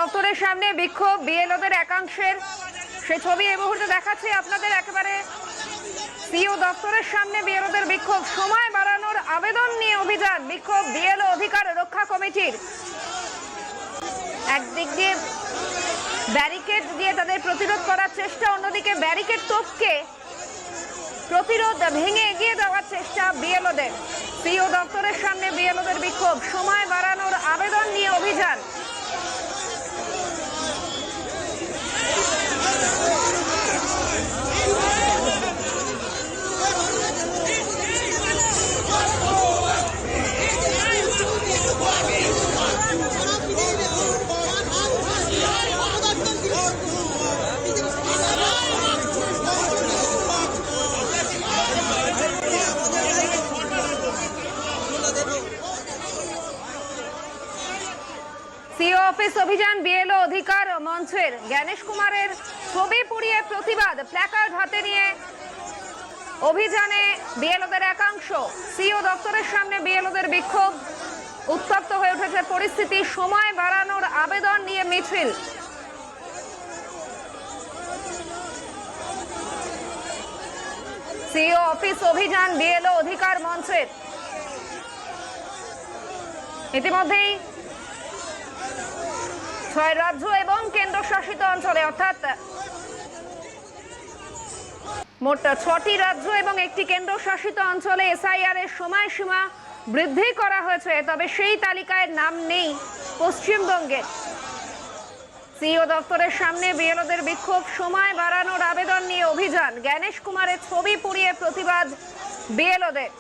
দপ্তরের সামনে বিক্ষোভ বিএলওদের একাংশের, সে ছবি এই মুহূর্তে দেখাচ্ছি আপনাদের একেবারে। সিও দপ্তরের সামনে বিএলওদের বিক্ষোভ, সময় বাড়ানোর আবেদন নিয়ে অভিযান। বিক্ষোভ বিএলও অধিকার রক্ষা কমিটির। একদিক দিয়ে ব্যারিকেড দিয়ে তাদের প্রতিরোধ করার চেষ্টা, অন্যদিকে ব্যারিকেড টপকে প্রতিরোধ ভেঙে এগিয়ে যাওয়ার চেষ্টা বিএলওদের। সিও দপ্তরের সামনে বিএলওদের বিক্ষোভ, সময় বাড়ানোর আবেদন নিয়ে অভিযান। সিও অফিস অভিযান বিএলও অধিকার মঞ্চের। জ্ঞানেশ কুমারের ছবি পুড়িয়ে প্রতিবাদ, প্ল্যাকার্ড হাতে নিয়ে অভিযানে বিএলওদের একাংশ। সিও দপ্তরের সামনে বিএলওদের বিক্ষোভ, উত্তপ্ত হয়ে উঠেছে পরিস্থিতি। সময় বাড়ানোর আবেদন নিয়ে মিছিল। সিও অফিস অভিযান বিএলও অধিকার মঞ্চের। ইতিমধ্যেই 6 রাজ্য এবং কেন্দ্রশাসিত অঞ্চলে, অর্থাৎ মোট 6টি রাজ্য এবং একটি কেন্দ্রশাসিত অঞ্চলে এসআইআর এর সময়সীমা বৃদ্ধি করা হয়েছে, তবে সেই তালিকায় নাম নেই পশ্চিমবঙ্গের। সিও দপ্তরের সামনে বিএলওদের বিক্ষোভ, সময় বাড়ানোর আবেদন নিয়ে অভিযান। জ্ঞানেশ কুমারের ছবি পুড়িয়ে প্রতিবাদ বিএলওদের।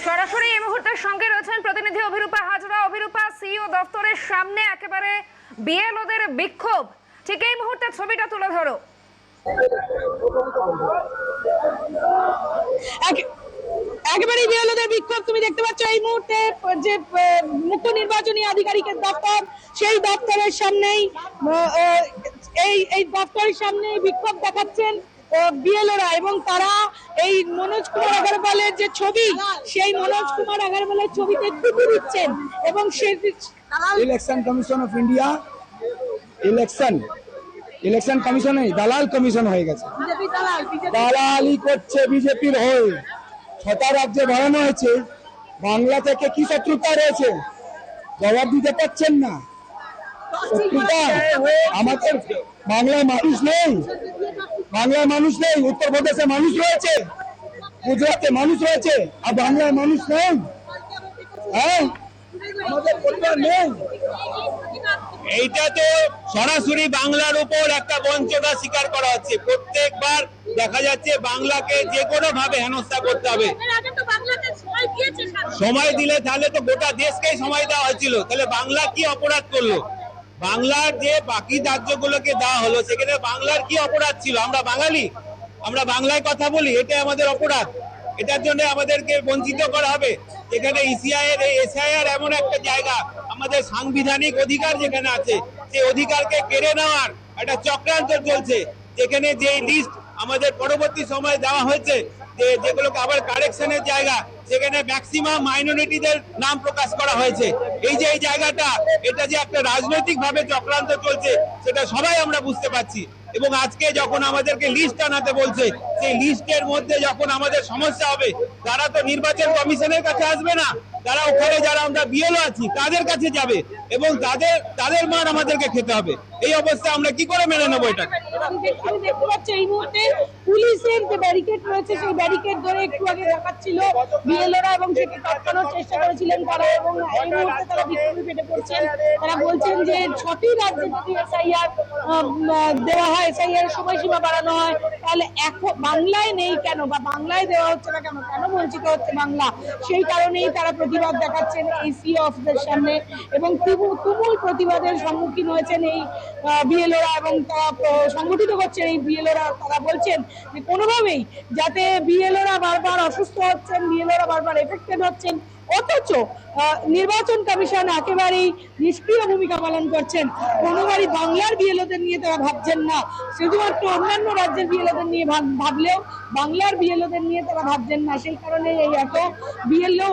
সরাসরি এই মুহূর্তের সঙ্গে রয়েছেন প্রতিনিধি অভিরূপা হাজরা। অভিরূপা, সিও দপ্তরের সামনে একেবারে বিএলওদের বিক্ষোভ, ঠিক এই মুহূর্তে ছবিটা তুলে ধরো। একেবারে বিএলওদের বিক্ষোভ তুমি দেখতে পাচ্ছ এই মুহূর্তে যে মুখ্য নির্বাচনী আধিকারিকের দপ্তর, সেই দপ্তরের সামনেই এই দপ্তরের সামনে বিক্ষোভ দেখাচ্ছেন বিএলওরা, এবং তারা এই মনোজ কুমার আগরওয়ালের যে ছবি, সেই মনোজ কুমার আগরওয়ালের ছবিতে টুপি দিচ্ছেন এবং election commission of India election commission দালাল কমিশন হয়ে গেছে। দালালি করছে বিজেপির হয়ে। 6টা রাজ্যে বাড়ানো হয়েছে। বাংলা থেকে কি শত্রুতা রয়েছে জবাব দিতে পারছেন না। শত্রুতা আমাদের বাংলায় মানুষ নেই, বাংলায় মানুষ নেই। উত্তরপ্রদেশে মানুষ রয়েছে, গুজরাটে মানুষ রয়েছে, আর বাংলায় মানুষ নেই। হ্যাঁ, আমাদের পরিবার নেই। এইটা তো সরাসরি বাংলার উপর একটা বঞ্চনা স্বীকার করা হচ্ছে। প্রত্যেকবার দেখা যাচ্ছে বাংলাকে যে কোনো ভাবে হেনস্থা করতে হবে। সময় দিলে তাহলে তো গোটা দেশকেই সময় দেওয়া হয়েছিল, তাহলে বাংলা কি অপরাধ করলো? বাংলার যে বাকি রাজ্যগুলোকে দেওয়া হলো, সেখানে বাংলার কি অপরাধ ছিল? আমরা বাঙালি, আমরা বাংলায় কথা বলি, এটা আমাদের অপরাধ। এটার জন্য আমাদেরকে বঞ্চিত করা হবে। এখানে এসআইআর এমন একটা জায়গা, আমাদের সাংবিধানিক অধিকার যেখানে আছে, সেই অধিকারকে কেড়ে নেওয়ার একটা চক্রান্ত চলছে। যেখানে যে লিস্ট আমাদের পরবর্তী সময় দেওয়া হয়েছে, যেগুলোকে আবার কারেকশনের জায়গা, সেখানে ম্যাক্সিমাম মাইনরিটিদের নাম প্রকাশ করা হয়েছে। এই যে এই জায়গাটা, এটা যে একটা রাজনৈতিক ভাবে চক্রান্ত চলছে, সেটা সবাই আমরা বুঝতে পারছি। এবং আজকে যখন আমাদেরকে লিস্ট আনাতে বলছে, সেই লিস্টের মধ্যে যখন আমাদের সমস্যা হবে, তারা তো নির্বাচন কমিশনের কাছে আসবে না, তারা ওখানে যারা আমরা বিএলও আছি তাদের কাছে যাবে এবং তাদের মান আমাদেরকে খেতে হবে। এই অবস্থায় আমরা কি করে মেনে নেবো এটা? আমি দেখতে পাচ্ছি এই মুহূর্তে পুলিশের যে ব্যারিকেড রয়েছে সেই ব্যারিকেড ধরে একটু আগে দেখাচ্ছিল বিএলওরা এবং সেটি আটকানোর চেষ্টা করেছিলেন তারা, এবং এই মুহূর্তে তারা বিক্ষোভে ফেটে পড়ছেন। তারা বলছেন যে 6টি রাজ্যে যদি এসআইআর দেওয়া হয়, এসআইআর সময়সীমা বাড়ানো হয়, তাহলে এখন বাংলায় নেই কেন বা বাংলায় দেওয়া হচ্ছে না কেন, কেন বঞ্চিত হচ্ছে বাংলা? সেই কারণেই তারা প্রতিবাদ দেখাচ্ছেন এই সিও অফিসের সামনে এবং তুমুল প্রতিবাদের সম্মুখীন হয়েছেন এই বিএলওরা এবং তারা সংগঠিত করছেন এই বিএলওরা। তারা বলছেন যে কোনোভাবেই যাতে বিএলওরা বারবার অসুস্থ হচ্ছেন, বিএলওরা বারবার এফেক্টেড হচ্ছেন, অথচ নির্বাচন কমিশন একেবারেই নিষ্ক্রিয় ভূমিকা পালন করছেন। কোনোবারই বাংলার বিএলওদের নিয়ে তারা ভাবছেন না, শুধুমাত্র অন্যান্য রাজ্যের বিএলওদের নিয়ে ভাবলেও বাংলার বিএলওদের নিয়ে তারা ভাবছেন না। সেই কারণে এই এত বিএলও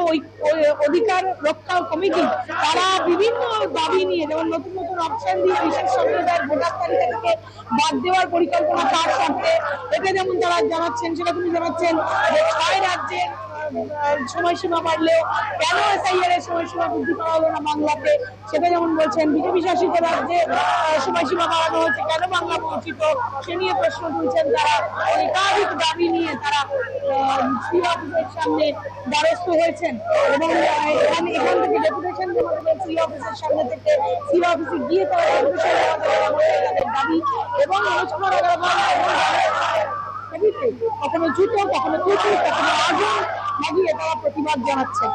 অধিকার রক্ষা কমিটি তারা বিভিন্ন দাবি নিয়ে, যেমন নতুন নতুন অপশন দিয়ে বিশেষ সম্প্রদায়ের ভোটার তালিকা থেকে বাদ দেওয়ার পরিকল্পনা তার সাথে, এটা যেমন তারা জানাচ্ছেন, সেটা তুমি জানাচ্ছেন যে 6 রাজ্যের সময়সীমা বাড়লেও কেন এসআইআর এর সময়সীমা বৃদ্ধি করা হলো না বাংলাতে, সেটা যেমন বলছেন। বিজেপি শাসিত রাজ্যে সময়সীমা বাড়ানো হচ্ছে, কেন বাংলা বঞ্চিত, সে নিয়ে প্রশ্ন তুলছেন তারা। একাধিক দাবি নিয়ে তারা সিও অফিসের সামনে দ্বারস্থ হয়েছেন এবং এখান থেকে ডেপুটেশন জমা দেবেন সিও অফিসের সামনে থেকে। সিও অফিসে গিয়ে তারা ডেপুটেশন জমা দেবেন তাদের দাবি এবং মনোজ কুমার কখনো জুতো, কখনো কুকুর, কখনো আগুন লাগিয়ে তারা প্রতিবাদ জানাচ্ছে।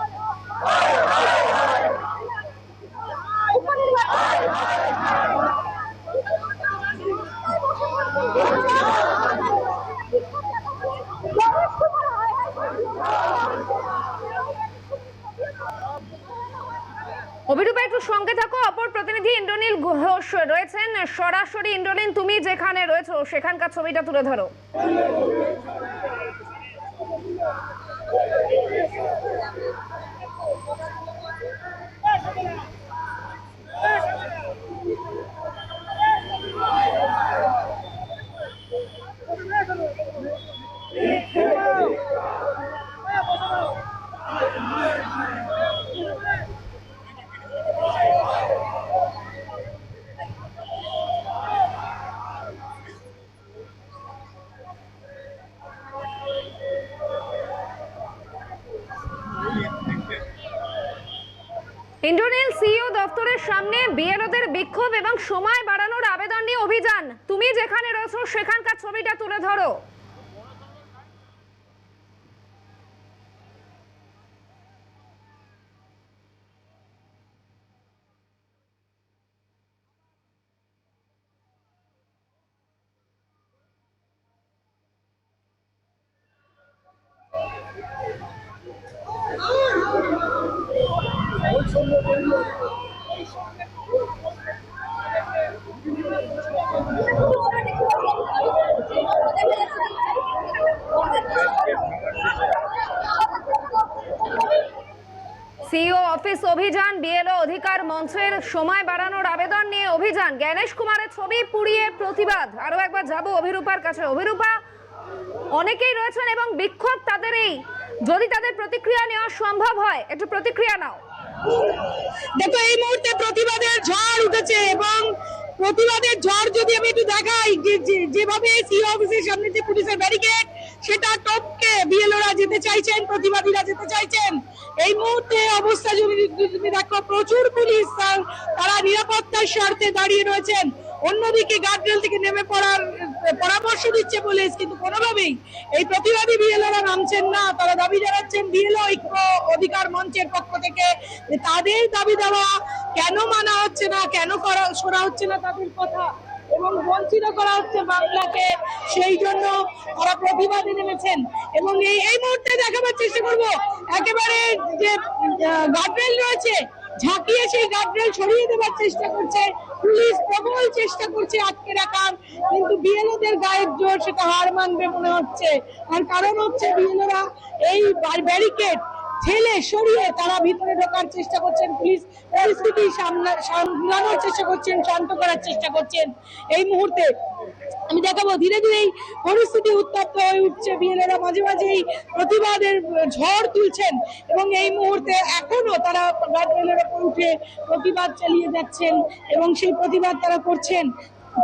অভিরূপা, একটু সঙ্গে থাকো। অপর প্রতিনিধি ইন্দ্রনীল ঘোষ রয়েছেন সরাসরি। ইন্দ্রনীল, তুমি যেখানে রয়েছো সেখানকার ছবিটা তুলে ধরো। ইন্দ্রনীল, সিইও দপ্তরের সামনে বিএলওদের বিক্ষোভ এবং সময় বাড়ানোর আবেদন নিয়ে অভিযান। তুমি যেখানে রয়েছো সেখানকার ছবিটা তুলে ধরো। সিইও অফিস অভিযান, বিএলও অধিকার মঞ্চের সময় বাড়ানোর আবেদন নিয়ে অভিযান। জ্ঞানেশ কুমারের ছবি পুড়িয়ে প্রতিবাদ। আরো একবার যাব অভিরূপার কাছে। অভিরূপা, অনেকেই রয়েছেন এবং বিক্ষোভ তাদের, এই যদি তাদের প্রতিক্রিয়া নেওয়া সম্ভব হয়, একটু প্রতিক্রিয়া নাও। দেখো, এই মুহূর্তে প্রতিবাদের ঝড় উঠেছে এবং প্রতিবাদের ঝড় যদি আমি একটু দেখাই, যেভাবে সিও অফিসের সামনে যে পুলিশের ব্যারিকেড, সেটা টপকে বিএলওরা যেতে চাইছেন, প্রতিবাদীরা যেতে চাইছেন। এই মুহূর্তে অবস্থা যদি দেখো, প্রচুর পুলিশ তারা নিরাপত্তার স্বার্থে দাঁড়িয়ে রয়েছেন। অন্যদিকে গার্ডরেল থেকে নেমে পড়ার পরামর্শ দিচ্ছে পুলিশ, কিন্তু কোনোভাবেই এই প্রতিবাদী বিএলওরা নামছেন না। তারা দাবি জানাচ্ছেন বিএলও ঐক্য অধিকার মঞ্চের পক্ষ থেকে তাদের দাবি দেওয়া কেন মানা হচ্ছে না, কেন শোনা হচ্ছে না তাদের কথা, এবং বঞ্চিত করা হচ্ছে বাংলাকে, সেই জন্য তারা প্রতিবাদে নেমেছেন। এবং এই মুহূর্তে দেখাবার চেষ্টা করবো একেবারে যে গার্ডরেল রয়েছে, ঝাঁকিয়ে সেই গার্ডরেল সরিয়ে দেওয়ার চেষ্টা করছে পুলিশ, প্রবল চেষ্টা করছে আটকে রাখার, কিন্তু বিএলওদের গায়ের জোর সেটা হার মানবে মনে হচ্ছে। আর কারণ হচ্ছে বিএলওরা এই ব্যারিকেড ঠেলে সরিয়ে তারা ভিতরে ঢোকার চেষ্টা করছেন, পুলিশ পরিস্থিতি সামলানোর চেষ্টা করছেন, শান্ত করার চেষ্টা করছেন। এই মুহূর্তে আমি দেখাবো ধীরে ধীরে এই পরিস্থিতি উত্তপ্ত হয়ে উঠছে। বিএলএরা মাঝে মাঝে এই প্রতিবাদের ঝড় তুলছেন এবং এই মুহূর্তে এখনো তারা গার্ডরেলের উপর উঠে প্রতিবাদ চালিয়ে যাচ্ছেন এবং সেই প্রতিবাদ তারা করছেন।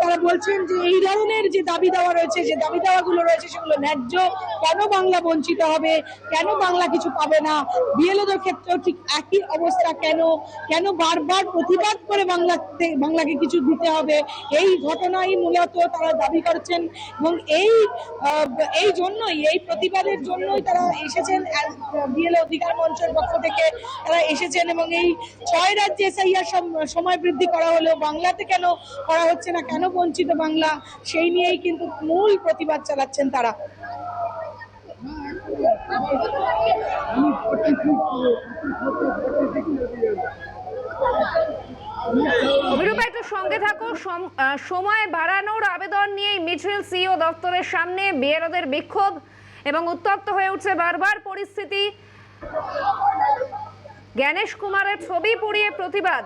তারা বলছেন যে এই ধরনের যে দাবি দাওয়া রয়েছে, যে দাবি দাওয়াগুলো রয়েছে সেগুলো ন্যায্য। কেন বাংলা বঞ্চিত হবে, কেন বাংলা কিছু পাবে না, বিএলওদের ক্ষেত্রেও ঠিক একই অবস্থা কেন, কেন বারবার প্রতিবাদ করে বাংলাকে কিছু দিতে হবে, এই ঘটনাই মূলত তারা দাবি করছেন। এবং এই জন্যই, এই প্রতিবাদের জন্যই তারা এসেছেন, বিএলও অধিকার মঞ্চের পক্ষ থেকে তারা এসেছেন। এবং এই 6 রাজ্যে এসআইআর সময় বৃদ্ধি করা হলেও বাংলাতে কেন করা হচ্ছে না, কেন বঞ্চিত বাংলা, সেই নিয়েই কিন্তু মূল প্রতিবাদ চালাচ্ছেন তারা। অভিরূপা, একটু সঙ্গে থাকো। সময় বাড়ানোর আবেদন নিয়ে মিছিল সিইও দপ্তরের সামনে বিএলওদের বিক্ষোভ এবং উত্তপ্ত হয়ে উঠছে বারবার পরিস্থিতি। জ্ঞানেশ কুমারের ছবি পুড়িয়ে প্রতিবাদ।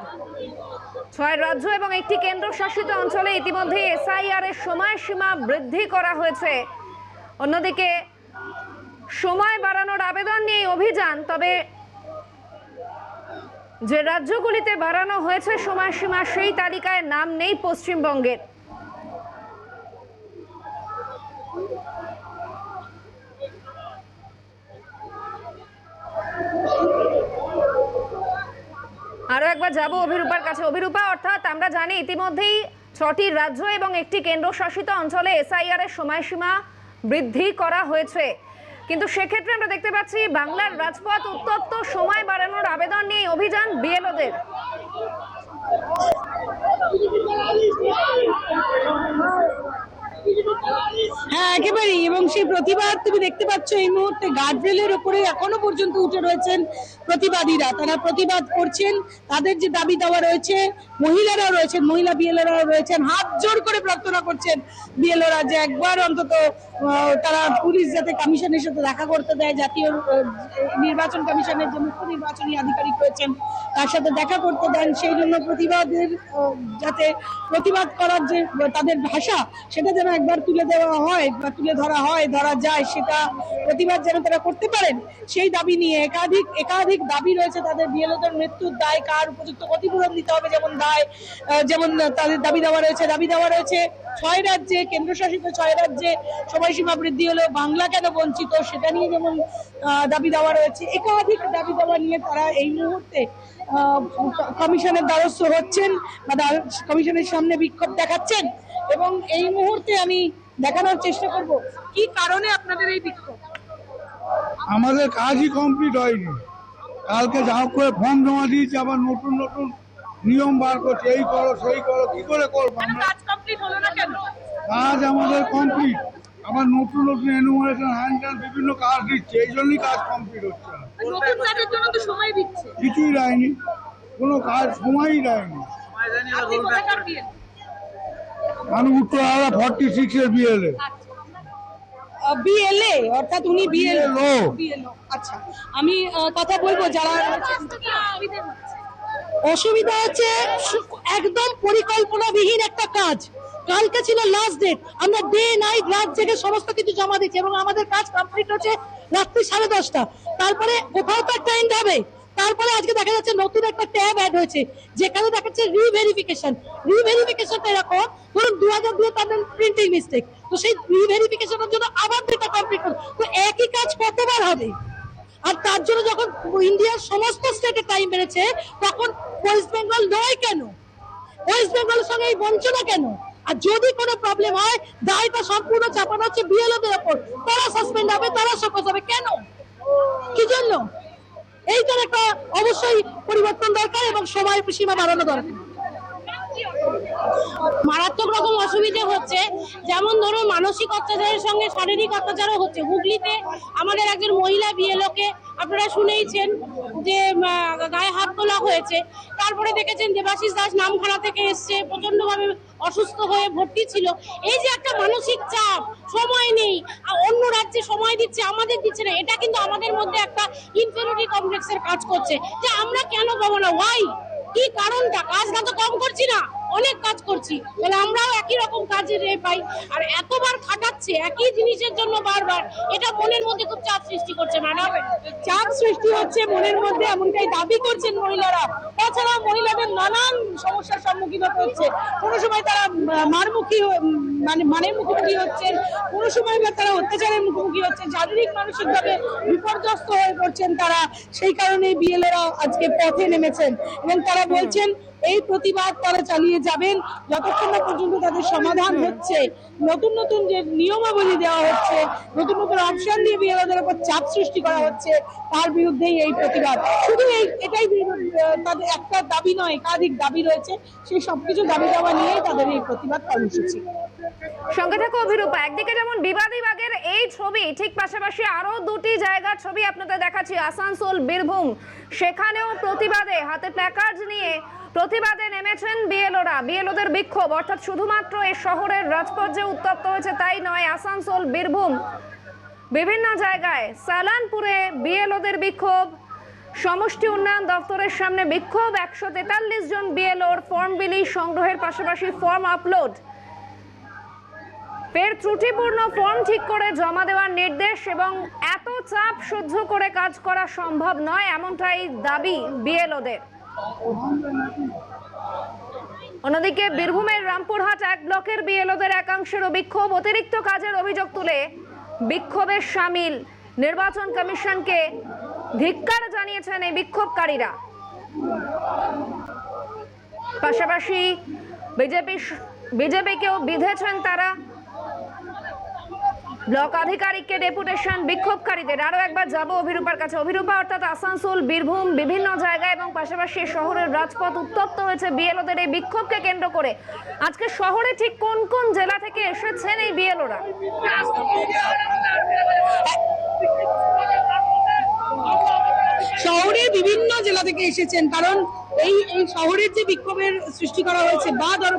6 রাজ্য এবং একটি কেন্দ্রশাসিত অঞ্চলে ইতিমধ্যে এসআইআর এর সময়সীমা বৃদ্ধি করা হয়েছে। অন্যদিকে সময় বাড়ানোর আবেদন নিয়ে অভিযান, তবে যে রাজ্যগুলিতে বাড়ানো হয়েছে সময়সীমা সেই তালিকায় নাম নেই পশ্চিমবঙ্গের। আরো একবার যাব অভিরূপার কাছে। অভিরূপা, অর্থাৎ আমরা জানি ইতিমধ্যেই 6টি রাজ্য এবং একটি কেন্দ্রশাসিত অঞ্চলে এসআইআর এর সময়সীমা বৃদ্ধি করা হয়েছে, কিন্তু সেক্ষেত্রে আমরা দেখতে পাচ্ছি বাংলার রাজপথ উত্তপ্ত। সময় বাড়ানোর আবেদন নিয়ে অভিযান বিএলওদের। হ্যাঁ, একেবারেই। এবং সেই প্রতিবাদ তুমি দেখতে পাচ্ছ এই মুহূর্তে গার্ডরেলের উপরে এখনো পর্যন্ত উঠে রয়েছেন প্রতিবাদীরা। তারা প্রতিবাদ করছেন, তাদের যে দাবি দেওয়া রয়েছে। মহিলারাও রয়েছেন, মহিলা বিএলওরাও রয়েছেন, হাত জোর করে প্রার্থনা করছেন বিএলওরা যে একবার অন্তত তারা পুলিশ যাতে কমিশনের সাথে দেখা করতে দেয়, জাতীয় নির্বাচন কমিশনের যে মুখ্য নির্বাচনী আধিকারিক রয়েছেন তার সাথে দেখা করতে দেন। সেই জন্য প্রতিবাদের যাতে প্রতিবাদ করার যে তাদের ভাষা, সেটা যেন একবার তুলে দেওয়া হয় বা তুলে ধরা যায়, সেটা প্রতিবাদ যেন তারা করতে পারেন, সেই দাবি নিয়ে একাধিক দাবি রয়েছে তাদের। বিএলওদের মৃত্যুর দায় কার, উপযুক্ত ক্ষতিপূরণ দিতে হবে যেমন তাদের দাবি দেওয়া রয়েছে। 6 রাজ্যে, কেন্দ্রশাসিত 6 রাজ্যে সময়সীমা বৃদ্ধি হলেও বাংলা কেন বঞ্চিত, সেটা নিয়ে যেমন দাবি দেওয়া রয়েছে। একাধিক দাবি দেওয়া নিয়ে তারা এই মুহূর্তে কমিশনের দ্বারস্থ হচ্ছেন বা কমিশনের সামনে বিক্ষোভ দেখাচ্ছেন। এবং এই মুহূর্তে আমি দেখানোর চেষ্টা করব কি কারণে আপনাদের এই বিক্ষোভ। আমাদের কাজই কমপ্লিট হয়নি। কালকে যা হোক করে ফর্ম জমা দিয়েছি, আবার নতুন নিয়ম বার করছে, এই করো সেই করো, কি করে করবো আমরা? কাজ কমপ্লিট হলো না কেন? কাজ আমাদের কমপ্লিট, আবার নতুন এনুমারেশন হ্যান্ড বিভিন্ন কাজ দিচ্ছে, এই জন্যই কাজ কমপ্লিট হচ্ছে না। নতুন কাজের জন্য তো সময় দিচ্ছে, কিছুই দেয়নি, কোনো কাজ সময়ই দেয়নি। আপনি কোথাকার বিএল? আমি উত্তরহাওড়া 46 এর বিএলএ। বিএলএ অর্থাৎ উনি BLO। আচ্ছা, আমি কথা বলবো যারা অসুবিধা হচ্ছে। একদম পরিকল্পনাবিহীন একটা কাজ। কালকে ছিল লাস্ট ডেট, আমরা ডে নাইট রাত জেগে সমস্ত কিছু জমা দিচ্ছি এবং আমাদের কাজ কমপ্লিট হচ্ছে রাত্রি 10:30। তারপরে কোথাও তো একটা এন্ড হবে। তারপরে আজকে দেখা যাচ্ছে নতুন একটা ট্যাব অ্যাড হয়েছে যেখানে দেখাচ্ছে রিভেরিফিকেশনটা এরকম, ধরুন 2002 তাদের প্রিন্টিং মিস্টেক, তো সেই রিভেরিফিকেশনের জন্য আবার ডেটা কমপ্লিট করবে। তো একই কাজ কতবার হবে? আর তার জন্য যখন ইন্ডিয়ার সমস্ত স্টেটে টাইম বেড়েছে, তখন ওয়েস্ট বেঙ্গল নয় কেন? ওয়েস্ট বেঙ্গলের সঙ্গে এই বঞ্চনা কেন? আর যদি কোনো প্রবলেম হয়, দায়টা সম্পূর্ণ চাপানো হচ্ছে বিএলওদের ওপর। তারা সাসপেন্ড হবে, তারা শোকজ হবে। কেন, কি জন্য? এইটার একটা অবশ্যই পরিবর্তন দরকার এবং সময় সীমা বাড়ানো দরকার। মারাত্মক রকম অসুবিধে হচ্ছে, যেমন ধরুন মানসিক অত্যাচারের সঙ্গে শারীরিক অত্যাচারও হচ্ছে। হুগলিতে আমাদের একজন মহিলা বিএলওকে আপনারা শুনেইছেন যে গায়ে হাত তোলা হয়েছে। তারপরে দেখেছেন দেবাশিস দাস নামখানা থেকে এসছে, প্রচন্ডভাবে অসুস্থ হয়ে ভর্তি ছিল। এই যে একটা মানসিক চাপ, সময় নেই, অন্য রাজ্যে সময় দিচ্ছে, আমাদের দিচ্ছে না, এটা কিন্তু আমাদের মধ্যে একটা ইনফেরিয়রিটি কমপ্লেক্সের কাজ করছে যে আমরা কেন পাবো না, ওয়াই, কি কারণটা? কাজটা তো কম করছি না, অনেক কাজ করছি, তাহলে আমরাও একই রকম কাজের পাই। আর এতবার খাটাচ্ছে একই জিনিসের জন্য বারবার, এটা মনের মধ্যে খুব চাপ সৃষ্টি করছে ম্যাডাম। চাপ সৃষ্টি হচ্ছে মনের মধ্যে, এমনটাই দাবি করছেন মহিলারা। তাছাড়া মহিলাদের নানান সমস্যার সম্মুখীন হতে হচ্ছে। কোনো সময় তারা মানের মুখোমুখি হচ্ছেন, কোনো সময় বা তারা অত্যাচারের মুখোমুখি হচ্ছেন, শারীরিক মানসিকভাবে বিপর্যস্ত হয়ে পড়ছেন তারা। সেই কারণে বিএলওরা আজকে পথে নেমেছেন এবং তারা বলছেন এই প্রতিবাদ তারা চালিয়ে যাবেন যতক্ষণ না পর্যন্ত তাদের সমাধান হচ্ছে। নতুন নতুন যে নিয়মাবলী দেওয়া হচ্ছে, নতুন নতুন অপশন দিয়ে বিএলওদের উপর চাপ সৃষ্টি করা হচ্ছে, তার বিরুদ্ধেই এই প্রতিবাদ। শুধু এটাই তাদের একটা দাবি নয়, একাধিক দাবি রয়েছে, সেই সবকিছু দাবি দেওয়া নিয়েই তাদের এই প্রতিবাদ কর্মসূচি। সঙ্গে থাকো অভিরূপা। একদিকে যেমন বিবাদী বাগের এই ছবি, ঠিক পাশাপাশি আরো দুটি জায়গার ছবি আপনাদের দেখাচ্ছি, আসানসোল, বীরভূম। সেখানেও প্রতিবাদে হাতে প্ল্যাকার্ড নিয়ে প্রতিবাদে নেমেছেন বিএলওরা। বিএলওদের বিক্ষোভ, অর্থাৎ শুধুমাত্র এই শহরের রাজপথ যে উত্তপ্ত হয়েছে তাই নয়, আসানসোল, বীরভূম বিভিন্ন জায়গায়, সালানপুরে বিএলওদের বিক্ষোভ, সমষ্টি উন্নয়ন দপ্তরের সামনে বিক্ষোভ। 143 জন বিএলওর ফর্ম বিলি সংগ্রহের পাশাপাশি ফর্ম আপলোড, ফের ত্রুটিপূর্ণ ফর্ম ঠিক করে জমা দেওয়ার নির্দেশ এবং এত চাপ সহ্য করে কাজ করা সম্ভব নয়, এমনটাই দাবি বিএলওদের। অন্যদিকে বীরভূমের রামপুরহাট 1 ব্লকের বিএলওদের একাংশেরও বিক্ষোভ, অতিরিক্ত কাজের অভিযোগ তুলে বিক্ষোভে সামিল। নির্বাচন কমিশনকে ধিক্কার জানিয়েছেন এই বিক্ষোভকারীরা। পাশাপাশি বিজেপিকেও বিঁধেছেন তারা। ব্লক আধিকারিককে ডেপুটেশন বিক্ষোভকারীদের। আরো একবার যাব অভিরূপার কাছে। অভিরূপা, অর্থাৎ আসানসোল, বীরভূম বিভিন্ন জায়গায় এবং পাশাপাশি শহরের রাজপথ উত্তপ্ত হয়েছে বিএলওদের এই বিক্ষোভকে কেন্দ্র করে। আজকে শহরে ঠিক কোন কোন জেলা থেকে এসেছেন এই বিএলওরা? শহরে বিভিন্ন জেলা থেকে এসেছেন, কারণ এই শহরের যে বিক্ষোভের সৃষ্টি করা হয়েছে বা ধরো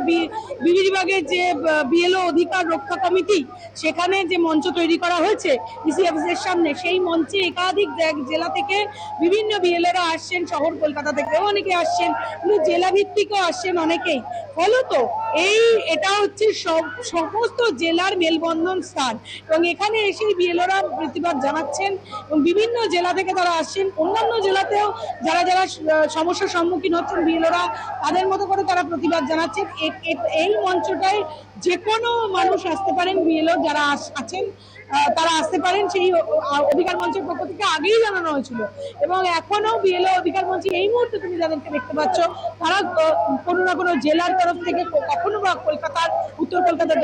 বিভাগের যে বিএলও অধিকার রক্ষা কমিটি, সেখানে যে মঞ্চ তৈরি করা হয়েছে ডিসি অফিসের সামনে, সেই মঞ্চে একাধিক জেলা থেকে বিভিন্ন বিএলওরা আসছেন। শহর কলকাতা থেকেও অনেকে আসছেন, কিন্তু জেলা ভিত্তিকও আসছেন অনেকেই। ফলত এটা হচ্ছে সমস্ত জেলার মেলবন্ধন স্থান এবং এখানে এসে বিএলওরা প্রতিবাদ জানাচ্ছেন এবং বিভিন্ন জেলা থেকে তারা আসছেন। অন্যান্য জেলাতেও যারা যারা সমস্যার সম্মুখীন হচ্ছেন বিএলওরা, তাদের মতো করে তারা প্রতিবাদ জানাচ্ছেন। এই মঞ্চটায় যে কোনো মানুষ আসতে পারেন, বিএলও যারা আছেন তারা আসতে পারেন। সেই অধিকার মঞ্চের পক্ষ থেকে আগেই জানানো হয়েছিল এবং এখনো বিএলও অধিকার মঞ্চে এই মুহূর্তে তুমি যাদেরকে দেখতে পাচ্ছ, তারা কোনো না কোনো জেলার তরফ থেকে, কখনো বা কলকাতার, উত্তর কলকাতার,